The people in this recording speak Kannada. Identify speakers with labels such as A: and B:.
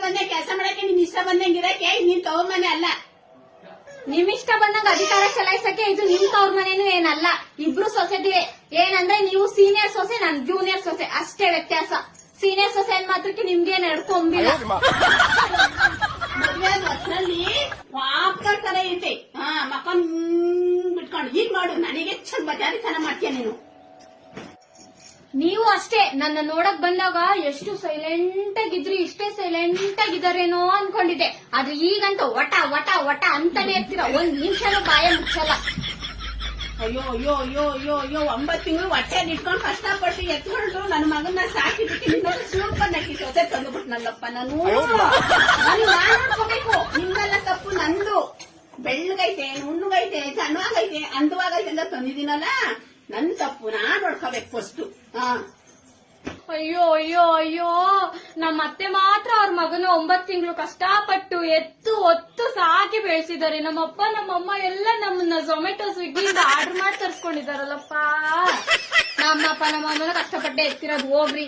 A: ಬಂದೆ ಕೆಲಸ ಮಾಡಕ್ಕೆ, ನಿನ್ ಇಷ್ಟ ಬಂದಂಗಿರಕ್ಕೆ ನೀನ್ ತವ್ರ ಮನೆ ಅಲ್ಲ.
B: ನಿಮ್ ಇಷ್ಟ ಬಂದಂಗ ಅಧಿಕಾರ ಚಲಾಯಿಸಕ್ಕೆ ಇದು ನಿಮ್ ತವ್ರ ಮನೇನು ಏನಲ್ಲ. ಇಬ್ರು ಸೊಸೆದಿವೆ. ಏನಂದ್ರೆ ನೀವು ಸೀನಿಯರ್ ಸೊಸೆ, ನಾನ್ ಜೂನಿಯರ್ ಸೊಸೆ, ಅಷ್ಟೇ ವ್ಯತ್ಯಾಸ. ಸೀನಿಯರ್ ಸೊಸೆ ಅನ್ ಮಾತ್ರಕ್ಕೆ ನಿಮ್ಗೆ ನಡ್ಕೊಂಬಿಲ್ಲ.
A: ಮದ್ವೆ ಹೊಸಲ್ಲಿ ಪಾಪ್ಕಾರ್ನ್ ತರ ಐತೆ. ಮಕ್ಕ ಬಿಟ್ಕೊಂಡು ಈಗ ಮಾಡು, ನನಗೆ ಚಂದ ಬಜಾರಿ ಚೆನ್ನಾಗ್ ಮಾಡ್ತೀಯ ನೀನು.
B: ನೀವು ಅಷ್ಟೇ, ನನ್ನ ನೋಡಕ್ ಬಂದಾಗ ಎಷ್ಟು ಸೈಲೆಂಟ್ ಆಗಿದ್ರಿ, ಇಷ್ಟೇ ಸೈಲೆಂಟ್ ಆಗಿದಾರೇನೋ ಅನ್ಕೊಂಡಿದ್ದೆ. ಆದ್ರೆ ಈಗಂತೂ ವಟ ವಟ ವಟ ಅಂತಾನೆ ಇರ್ತೀರ, ಒಂದ್ ನಿಮಿಷನೂ ಬಾಯ ಮುಚ್ಚಲ್ಲ.
A: ಅಯ್ಯೋ ಅಯ್ಯೋ ಅಯ್ಯೋ ಅಯ್ಯೋ ಅಯ್ಯೋ 9 ತಿಂಗಳು ಹೊಟ್ಟೆ ಇಟ್ಕೊಂಡು ಕಷ್ಟಪಟ್ಟು ಎತ್ಕೊಂಡು ನನ್ನ ಮಗನ್ನ ಸಾಕಿಬಿಟ್ಟು ಸೂಪರ್ ನಕ್ಕಿ ಸೊಸೆ ತಂದುಬಿಟ್ನಲ್ಲಪ್ಪ. ನಾನು ನೋಡ್ಕೋಬೇಕು. ನಿಮ್ಗೆಲ್ಲ ತಪ್ಪು ನಂದು. ಬೆಳ್ಳಗೈತೆ, ನುಣ್ಣಗೈತೆ, ಸಣ್ಣವಾಗೈತೆ, ಅಂದವಾಗೈತೆ ಅಂತ ತಂದಿದ್ದೀನಲ್ಲ, ನನ್ ತಪ್ಪು. ನಾನ್ ನೋಡ್ಕೋಬೇಕು ಫಸ್ಟ್.
B: ಅಯ್ಯೋ ಅಯ್ಯೋ ಅಯ್ಯೋ, ನಮ್ಮ ಅತ್ತೆ ಮಾತ್ರ ಅವ್ರ ಮಗನ 9 ತಿಂಗಳು ಕಷ್ಟಪಟ್ಟು ಎತ್ತು ಒತ್ತು ಸಾಕಿ ಬೆಳೆಸಿದ್ದಾರೆ. ನಮ್ಮಪ್ಪ ನಮ್ಮಮ್ಮ ಎಲ್ಲ ನಮ್ಮನ್ನ ಝೊಮ್ಯಾಟೊ ಸ್ವಿಗ್ಗಿಯಿಂದ ಆರ್ಡರ್ ಮಾಡಿ ತರ್ಸ್ಕೊಂಡಿದಾರಲ್ಲಪ್ಪ. ನಮ್ಮಪ್ಪ ನಮ್ಮಮ್ಮನ ಕಷ್ಟಪಟ್ಟೆ ಎತ್ತಿರೋದು. ಹೋಗ್ರಿ.